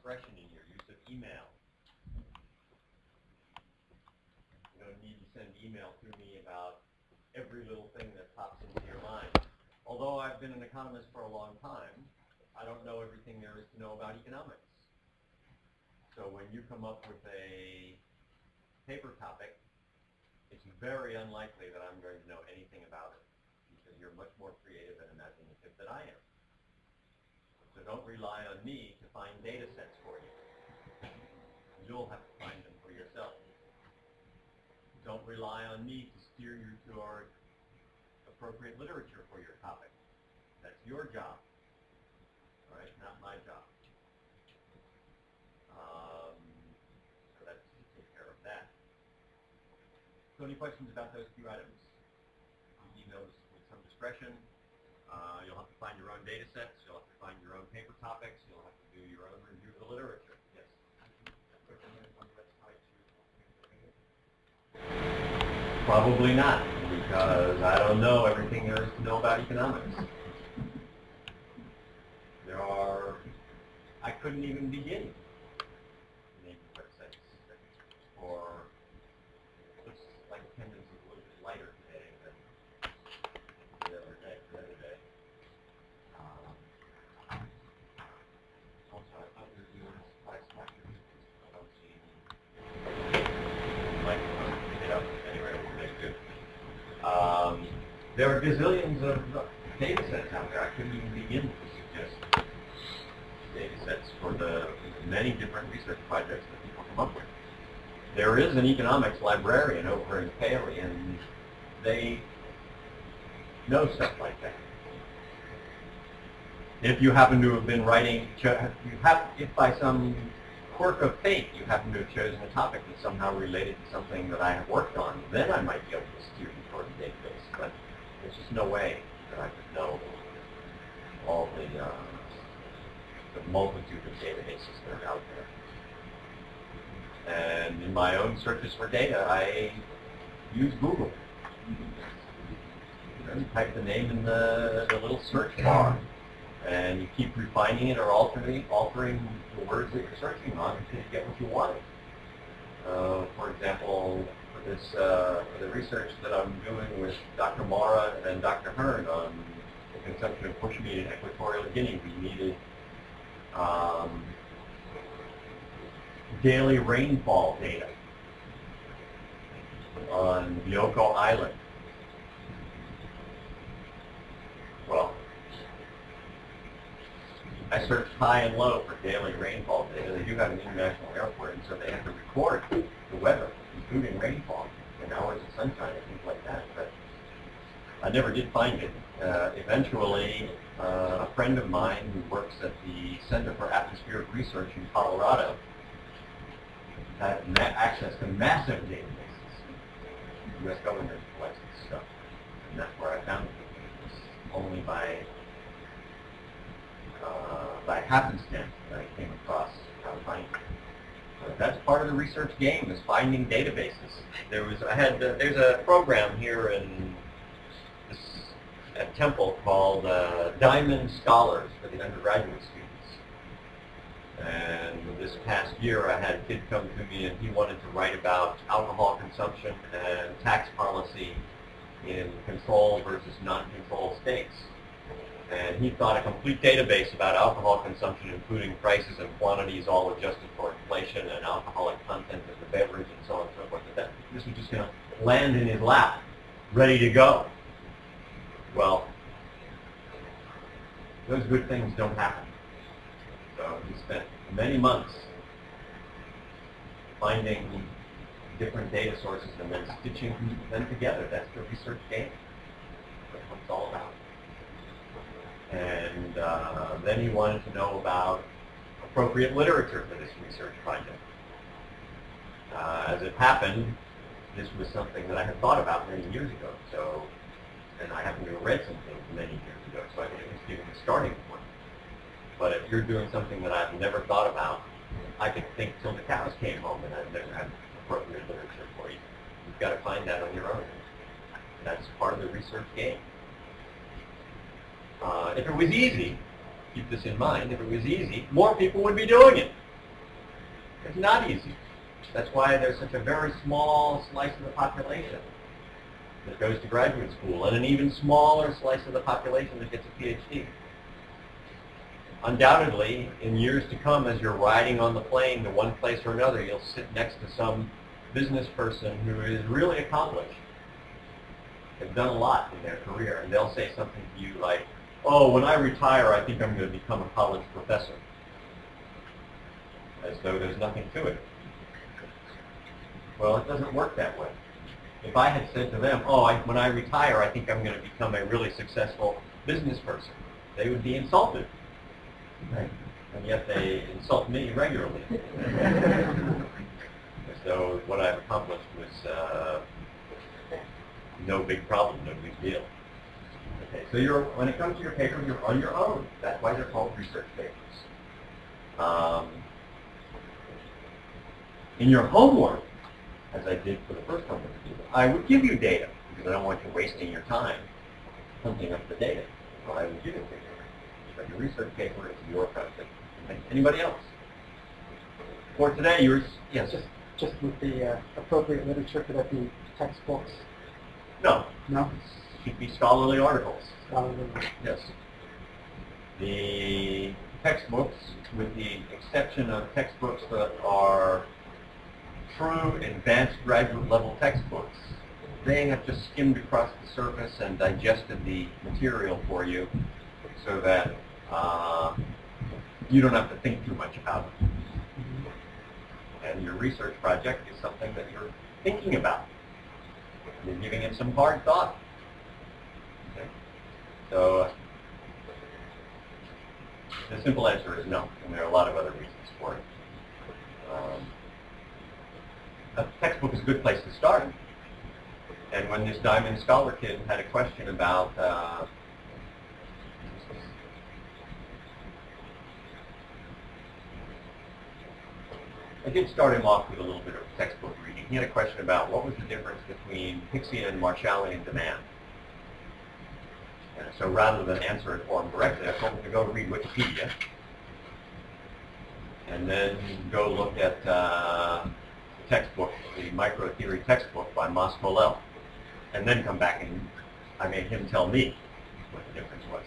discretion in your use of email. You don't need to send email to me about every little thing that pops into your mind. Although I've been an economist for a long time, I don't know everything there is to know about economics. So when you come up with a paper topic, it's very unlikely that I'm going to know anything about it because you're much more creative and imaginative than I am. So don't rely on me to find data sets for you. You'll have to find them for yourself. Don't rely on me to steer you toward appropriate literature for your topic. That's your job, all right? Not my job. So that's to take care of that. So any questions about those two items? Emails with some discretion. You'll have to find your own data sets. You'll have to find your own paper topics. You'll have to do your own review of the literature. Yes? Probably not, because I don't know everything there is to know about economics. I couldn't even begin naming websites. Or looks like attendance is a little bit lighter today than the other day. Also, I thought we were doing slides lectures. I don't see any microphone to pick it up. Anyway, that's good. There are gazillions of data sets out there. I couldn't even begin to suggest data sets for the many different research projects that people come up with. There is an economics librarian over in Paley, and they know stuff like that. If you happen to have been writing, if by some quirk of fate you happen to have chosen a topic that's somehow related to something that I have worked on, then I might be able to steer you toward the database. But there's just no way that I could know all the multitude of databases that are out there. And in my own searches for data, I use Google. You type the name in the little search bar, and you keep refining it or altering the words that you're searching on until you get what you want. For example, for the research that I'm doing with Dr. Mara and Dr. Hearn on the consumption of bushmeat in Equatorial Guinea, we needed daily rainfall data on Bioko Island. Well, I searched high and low for daily rainfall data. They do have an international airport, and so they have to record the weather, including rainfall, and hours of sunshine and things like that. But I never did find it. Eventually, a friend of mine who works at the Center for Atmospheric Research in Colorado had access to massive databases. The U.S. government collects this stuff, and that's where I found it. It was only by happenstance that I came across how to find it. So that's part of the research game, is finding databases. There's a program here at Temple called Diamond Scholars for the undergraduate students. And this past year I had a kid come to me and he wanted to write about alcohol consumption and tax policy in control versus non-control states. And he thought a complete database about alcohol consumption, including prices and quantities, all adjusted for inflation and alcoholic content of the beverage and so on and so forth, that this was just going to land in his lap, ready to go. Well, those good things don't happen. So he spent many months finding different data sources and then stitching them together. That's the research game. That's what it's all about. And then he wanted to know about appropriate literature for this research project. As it happened, this was something that I had thought about many years ago. And I happened to have read some things many years ago, so I think it was giving a starting point. But if you're doing something that I've never thought about, I could think till the cows came home, and I've never had appropriate literature for you. You've got to find that on your own. That's part of the research game. If it was easy, keep this in mind, if it was easy, more people would be doing it. It's not easy. That's why there's such a very small slice of the population that goes to graduate school, and an even smaller slice of the population that gets a PhD. Undoubtedly, in years to come, as you're riding on the plane to one place or another, you'll sit next to some business person who is really accomplished. They've done a lot in their career, and they'll say something to you like, oh, when I retire, I think I'm going to become a college professor. As though there's nothing to it. Well, it doesn't work that way. If I had said to them, oh, when I retire, I think I'm going to become a really successful business person, they would be insulted. Right? And yet they insult me regularly. So what I've accomplished was no big problem, no big deal. Okay, so when it comes to your papers, you're on your own. That's why they're called research papers. In your homework, as I did for the first homework, I would give you data, because I don't want you wasting your time hunting up the data. So I would give it to you. But your research paper is your project. Anybody else? For today, yours, yes? Just with the appropriate literature, could that be textbooks? No. No? It should be scholarly articles. Scholarly. Yes. The textbooks, with the exception of textbooks that are true advanced graduate level textbooks, they have just skimmed across the surface and digested the material for you so that you don't have to think too much about it. And your research project is something that you're thinking about. You're giving it some hard thought. Okay. So the simple answer is no, and there are a lot of other reasons for it. A textbook is a good place to start. And when this Diamond Scholar kid had a question about I did start him off with a little bit of textbook reading. He had a question about what was the difference between Hicksian, Marshallian demand. And so rather than answer it for him directly, I told him to go read Wikipedia and then go look at the textbook, the microtheory textbook by Mas-Colell, and then come back and I made him tell me what the difference was.